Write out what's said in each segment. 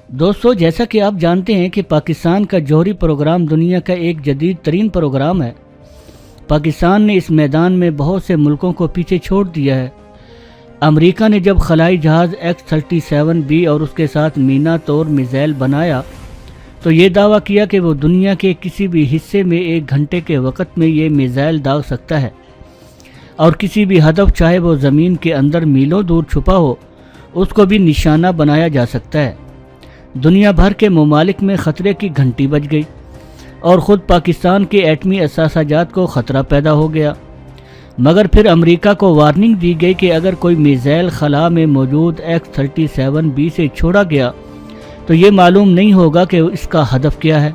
دوستو، جیسا کہ آپ جانتے ہیں کہ پاکستان کا جوہری پروگرام دنیا کا ایک جدید ترین پروگرام ہے۔ پاکستان نے اس میدان میں بہت سے ملکوں کو پیچھے چھوڑ دیا ہے۔ امریکہ نے جب خلائی جہاز X-37B اور اس کے ساتھ مینا توڑ میزائل بنایا تو یہ دعویٰ کیا کہ وہ دنیا کے کسی بھی حصے میں 1 گھنٹے کے وقت میں یہ میزائل داغ سکتا ہے، اور کسی بھی ہدف، چاہے وہ زمین کے اندر میلوں دور چھپا ہو، اس کو بھی نشانہ بنایا جا سکتا ہے۔ دنیا بھر کے ممالک میں خطرے کی گھنٹی بج گئی اور خود پاکستان کے ایٹمی اثاثہ جات کو خطرہ پیدا ہو گیا۔ مگر پھر امریکہ کو وارننگ دی گئی کہ اگر کوئی میزائل خلا میں موجود X-37B سے چھوڑا گیا تو یہ معلوم نہیں ہوگا کہ اس کا ہدف کیا ہے۔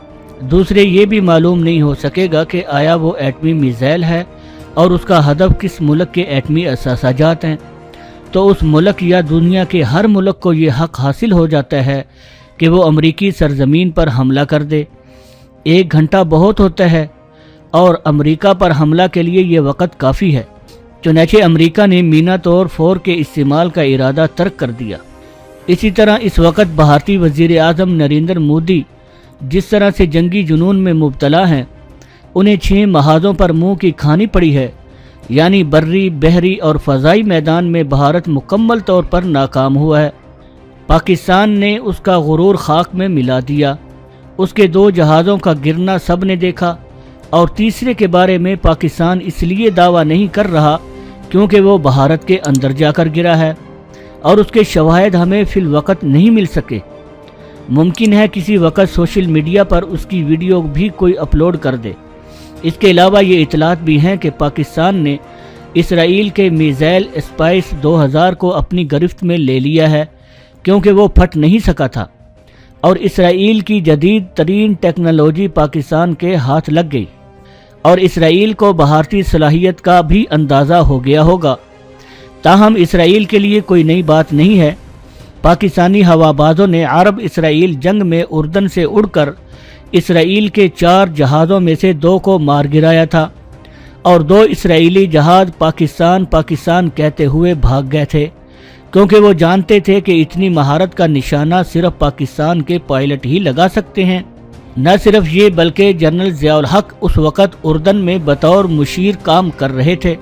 دوسرے، یہ بھی معلوم نہیں ہو سکے گا کہ آیا وہ ایٹمی میزائل ہے اور اس کا ہدف کس ملک کے ایٹمی اثاثہ جات ہیں۔ تو اس ملک یا دنیا کے ہر ملک کو یہ حق حاصل ہو جاتا ہے کہ وہ امریکی سرزمین پر حملہ کر دے۔ 1 گھنٹہ بہت ہوتا ہے اور امریکہ پر حملہ کے لیے یہ وقت کافی ہے۔ چنانچہ امریکہ نے مینا توڑ 4 کے استعمال کا ارادہ ترک کر دیا۔ اسی طرح اس وقت بھارتی وزیر اعظم نریندر مودی جس طرح سے جنگی جنون میں مبتلا ہیں، انہیں 6 محاذوں پر منہ کی کھانی پڑی ہے، یعنی بری، بحری اور فضائی میدان میں بھارت مکمل طور پر ناکام ہوا ہے۔ پاکستان نے اس کا غرور خاک میں ملا دیا۔ اس کے 2 جہازوں کا گرنا سب نے دیکھا، اور تیسرے کے بارے میں پاکستان اس لیے دعویٰ نہیں کر رہا کیونکہ وہ بھارت کے اندر جا کر گرا ہے اور اس کے شواہد ہمیں فی الوقت نہیں مل سکے۔ ممکن ہے کسی وقت سوشل میڈیا پر اس کی ویڈیو بھی کوئی اپلوڈ کر دے۔ اس کے علاوہ یہ اطلاعات بھی ہیں کہ پاکستان نے اسرائیل کے میزائل اسپائس 2000 کو اپنی گرفت میں لے لیا ہے کیونکہ وہ پھٹ نہیں سکا تھا، اور اسرائیل کی جدید ترین ٹیکنالوجی پاکستان کے ہاتھ لگ گئی، اور اسرائیل کو بھارتی صلاحیت کا بھی اندازہ ہو گیا ہوگا۔ تاہم اسرائیل کے لیے کوئی نئی بات نہیں ہے۔ پاکستانی ہوابازوں نے عرب اسرائیل جنگ میں اردن سے اڑ کر اسرائیل کے 4 جہازوں میں سے 2 کو مار گرایا تھا، اور 2 اسرائیلی جہاز پاکستان کہتے ہوئے بھاگ گئے تھے، کیونکہ وہ جانتے تھے کہ اتنی مہارت کا نشانہ صرف پاکستان کے پائلٹ ہی لگا سکتے ہیں۔ نہ صرف یہ بلکہ جنرل ضیاء الحق اس وقت اردن میں بطور مشیر کام کر رہے تھے۔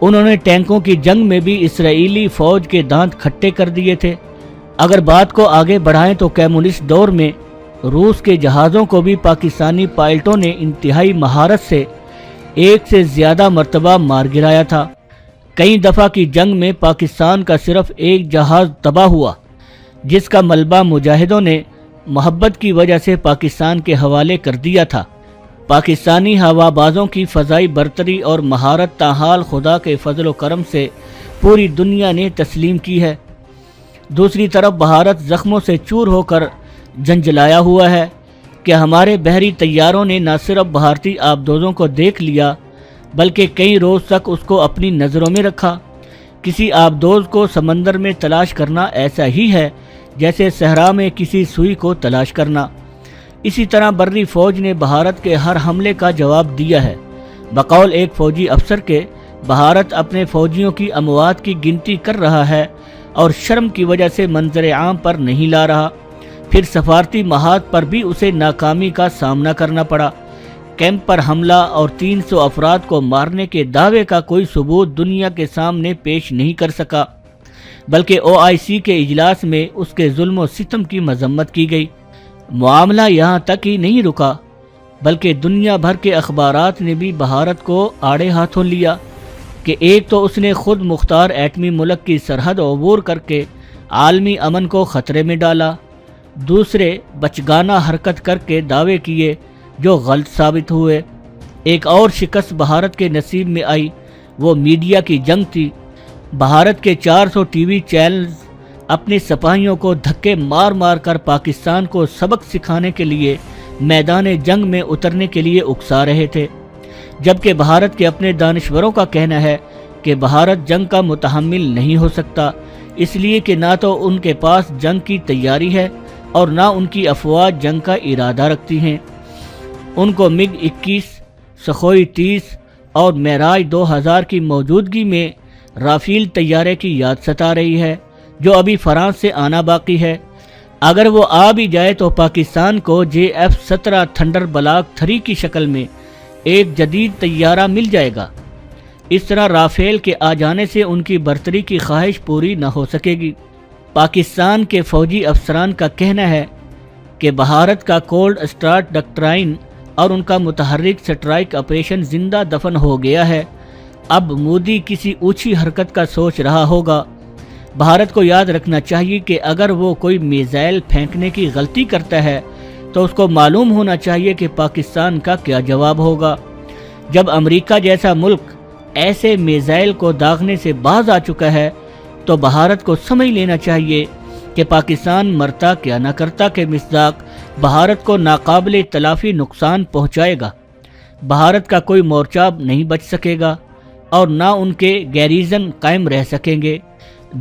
انہوں نے ٹینکوں کی جنگ میں بھی اسرائیلی فوج کے دانت کھٹے کر دیے تھے۔ اگر بات کو آگے بڑھائیں تو کمیونسٹ دور میں روس کے جہازوں کو بھی پاکستانی پائلٹوں نے انتہائی مہارت سے 1 سے زیادہ مرتبہ مار گرایا تھا۔ کئی دفعہ کی جنگ میں پاکستان کا صرف 1 جہاز تباہ ہوا، جس کا ملبہ مجاہدوں نے محبت کی وجہ سے پاکستان کے حوالے کر دیا تھا۔ پاکستانی ہوابازوں کی فضائی برتری اور مہارت تاحال خدا کے فضل و کرم سے پوری دنیا نے تسلیم کی ہے۔ دوسری طرف بھارت زخموں سے چور ہو کر جھنجھلایا ہوا ہے کہ ہمارے بحری طیاروں نے نہ صرف بھارتی آبدوزوں کو دیکھ لیا بلکہ کئی روز تک اس کو اپنی نظروں میں رکھا۔ کسی آبدوز کو سمندر میں تلاش کرنا ایسا ہی ہے جیسے صحرا میں کسی سوئی کو تلاش کرنا۔ اسی طرح بری فوج نے بھارت کے ہر حملے کا جواب دیا ہے۔ بقول ایک فوجی افسر کے، بھارت اپنے فوجیوں کی اموات کی گنتی کر رہا ہے اور شرم کی وجہ سے منظر عام پر نہیں لا رہا۔ پھر سفارتی محاذ پر بھی اسے ناکامی کا سامنا کرنا پڑا۔ کیمپ پر حملہ اور 300 افراد کو مارنے کے دعوے کا کوئی ثبوت دنیا کے سامنے پیش نہیں کر سکا، بلکہ OIC کے اجلاس میں اس کے ظلم و ستم کی مذمت کی گئی۔ معاملہ یہاں تک ہی نہیں رکا، بلکہ دنیا بھر کے اخبارات نے بھی بھارت کو آڑے ہاتھوں لیا کہ ایک تو اس نے خود مختار ایٹمی ملک کی سرحد عبور کر کے عالمی امن کو خطرے میں ڈالا، دوسرے بچگانہ حرکت کر کے دعوے کیے جو غلط ثابت ہوئے۔ ایک اور شکست بھارت کے نصیب میں آئی، وہ میڈیا کی جنگ تھی۔ بھارت کے 400 ٹی وی چینلز اپنے سپاہیوں کو دھکے مار مار کر پاکستان کو سبق سکھانے کے لیے میدان جنگ میں اترنے کے لیے اکسا رہے تھے، جبکہ بھارت کے اپنے دانشوروں کا کہنا ہے کہ بھارت جنگ کا متحمل نہیں ہو سکتا، اس لیے کہ نہ تو ان کے پاس جنگ کی تیاری ہے اور نہ ان کی افواج جنگ کا ارادہ رکھتی ہیں۔ ان کو MiG 21، سخوئی 30 اور معراج 2000 کی موجودگی میں رافیل طیارے کی یاد ستا رہی ہے جو ابھی فرانس سے آنا باقی ہے۔ اگر وہ آ بھی جائے تو پاکستان کو JF-17 تھنڈر بلاک 3 کی شکل میں ایک جدید طیارہ مل جائے گا۔ اس طرح رافیل کے آ جانے سے ان کی برتری کی خواہش پوری نہ ہو سکے گی۔ پاکستان کے فوجی افسران کا کہنا ہے کہ بھارت کا کولڈ اسٹارٹ ڈکٹرائن اور ان کا متحرک سٹرائک آپریشن زندہ دفن ہو گیا ہے۔ اب مودی کسی اونچی حرکت کا سوچ رہا ہوگا۔ بھارت کو یاد رکھنا چاہیے کہ اگر وہ کوئی میزائل پھینکنے کی غلطی کرتا ہے تو اس کو معلوم ہونا چاہیے کہ پاکستان کا کیا جواب ہوگا۔ جب امریکہ جیسا ملک ایسے میزائل کو داغنے سے باز آ چکا ہے تو بھارت کو سمجھ لینا چاہیے کہ پاکستان مرتا کیا نہ کرتا کے مصداق بھارت کو ناقابل تلافی نقصان پہنچائے گا۔ بھارت کا کوئی مورچہ نہیں بچ سکے گا اور نہ ان کے گیریزن قائم رہ سکیں گے۔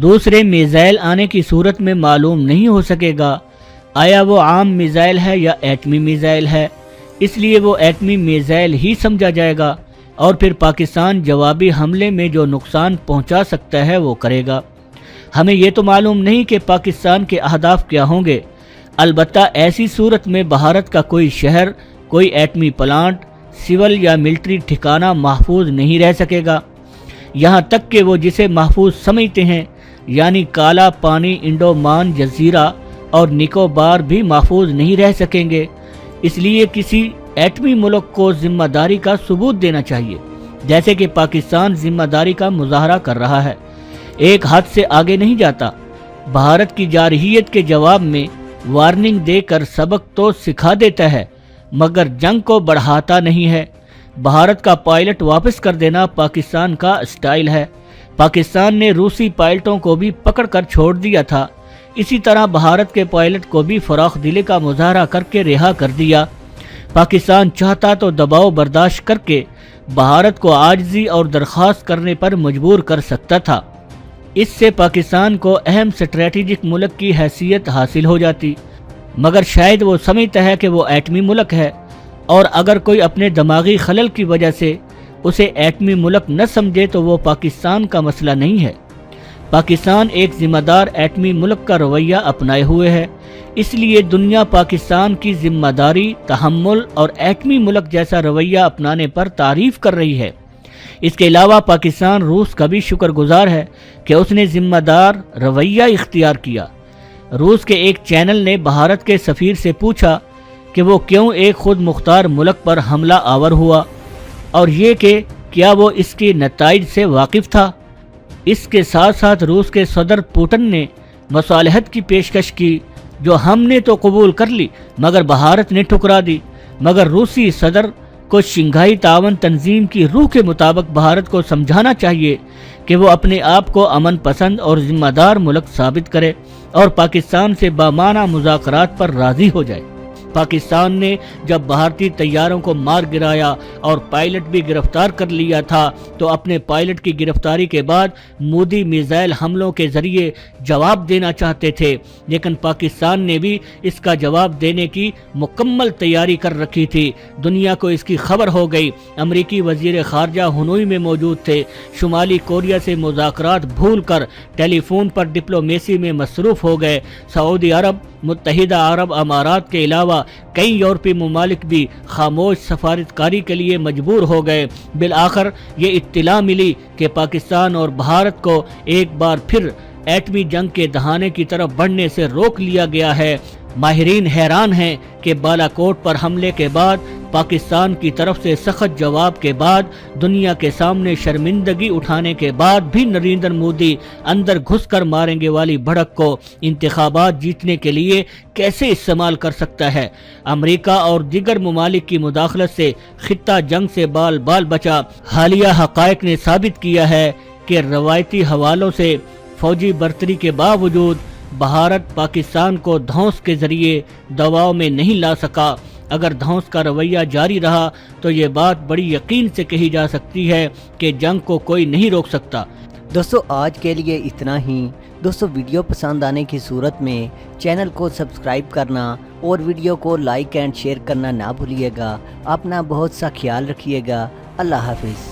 دوسرے میزائل آنے کی صورت میں معلوم نہیں ہو سکے گا آیا وہ عام میزائل ہے یا ایٹمی میزائل ہے، اس لیے وہ ایٹمی میزائل ہی سمجھا جائے گا اور پھر پاکستان جوابی حملے میں جو نقصان پہنچا سکتا ہے وہ کرے گا۔ ہمیں یہ تو معلوم نہیں کہ پاکستان کے اہداف کیا ہوں گے، البتہ ایسی صورت میں بھارت کا کوئی شہر، کوئی ایٹمی پلانٹ، سول یا ملٹری ٹھکانہ محفوظ نہیں رہ سکے گا۔ یہاں تک کہ وہ جسے محفوظ سمجھتے ہیں یعنی کالا پانی انڈومان جزیرہ اور نکوبار بھی محفوظ نہیں رہ سکیں گے۔ اس لیے کسی ایٹمی ملک کو ذمہ داری کا ثبوت دینا چاہیے، جیسے کہ پاکستان ذمہ داری کا مظاہرہ کر رہا ہے، ایک حد سے آگے نہیں جاتا۔ بھارت کی جارحیت کے جواب میں وارننگ دے کر سبق تو سکھا دیتا ہے مگر جنگ کو بڑھاتا نہیں ہے۔ بھارت کا پائلٹ واپس کر دینا پاکستان کا اسٹائل ہے۔ پاکستان نے روسی پائلٹوں کو بھی پکڑ کر چھوڑ دیا تھا، اسی طرح بھارت کے پائلٹ کو بھی فراخ دلی کا مظاہرہ کر کے رہا کر دیا۔ پاکستان چاہتا تو دباؤ برداشت کر کے بھارت کو عاجزی اور درخواست کرنے پر مجبور کر سکتا تھا، اس سے پاکستان کو اہم اسٹریٹجک ملک کی حیثیت حاصل ہو جاتی، مگر شاید وہ سمجھتا ہے کہ وہ ایٹمی ملک ہے اور اگر کوئی اپنے دماغی خلل کی وجہ سے اسے ایٹمی ملک نہ سمجھے تو وہ پاکستان کا مسئلہ نہیں ہے۔ پاکستان ایک ذمہ دار ایٹمی ملک کا رویہ اپنائے ہوئے ہے، اس لیے دنیا پاکستان کی ذمہ داری، تحمل اور ایٹمی ملک جیسا رویہ اپنانے پر تعریف کر رہی ہے۔ اس کے علاوہ پاکستان روس کا بھی شکر گزار ہے کہ اس نے ذمہ دار رویہ اختیار کیا۔ روس کے ایک چینل نے بھارت کے سفیر سے پوچھا کہ وہ کیوں ایک خود مختار ملک پر حملہ آور ہوا اور یہ کہ کیا وہ اس کے نتائج سے واقف تھا۔ اس کے ساتھ ساتھ روس کے صدر پوٹن نے مصالحت کی پیشکش کی جو ہم نے تو قبول کر لی مگر بھارت نے ٹھکرا دی، مگر روسی صدر کو شنگھائی تعاون تنظیم کی روح کے مطابق بھارت کو سمجھانا چاہیے کہ وہ اپنے آپ کو امن پسند اور ذمہ دار ملک ثابت کرے اور پاکستان سے بامعنی مذاکرات پر راضی ہو جائے۔ پاکستان نے جب بھارتی طیاروں کو مار گرایا اور پائلٹ بھی گرفتار کر لیا تھا تو اپنے پائلٹ کی گرفتاری کے بعد مودی میزائل حملوں کے ذریعے جواب دینا چاہتے تھے، لیکن پاکستان نے بھی اس کا جواب دینے کی مکمل تیاری کر رکھی تھی۔ دنیا کو اس کی خبر ہو گئی۔ امریکی وزیر خارجہ ہنوئی میں موجود تھے، شمالی کوریا سے مذاکرات بھول کر ٹیلی فون پر ڈپلومیسی میں مصروف ہو گئے۔ سعودی عرب، متحدہ عرب امارات کے علاوہ کئی یورپی ممالک بھی خاموش سفارتکاری کے لیے مجبور ہو گئے۔ بالآخر یہ اطلاع ملی کہ پاکستان اور بھارت کو ایک بار پھر ایٹمی جنگ کے دہانے کی طرف بڑھنے سے روک لیا گیا ہے۔ ماہرین حیران ہیں کہ بالاکوٹ پر حملے کے بعد پاکستان کی طرف سے سخت جواب کے بعد دنیا کے سامنے شرمندگی اٹھانے کے بعد بھی نریندر مودی اندر گھس کر ماریں گے والی بھڑک کو انتخابات جیتنے کے لیے کیسے استعمال کر سکتا ہے۔ امریکہ اور دیگر ممالک کی مداخلت سے خطہ جنگ سے بال بال بچا۔ حالیہ حقائق نے ثابت کیا ہے کہ روایتی حوالوں سے فوجی برتری کے باوجود بھارت پاکستان کو دھونس کے ذریعے دباؤ میں نہیں لا سکا۔ اگر دھونس کا رویہ جاری رہا تو یہ بات بڑی یقین سے کہی جا سکتی ہے کہ جنگ کو کوئی نہیں روک سکتا۔ دوستو آج کے لیے اتنا ہی۔ دوستو ویڈیو پسند آنے کی صورت میں چینل کو سبسکرائب کرنا اور ویڈیو کو لائک اینڈ شیئر کرنا نہ بھولیے گا۔ اپنا بہت سا خیال رکھیے گا۔ اللہ حافظ۔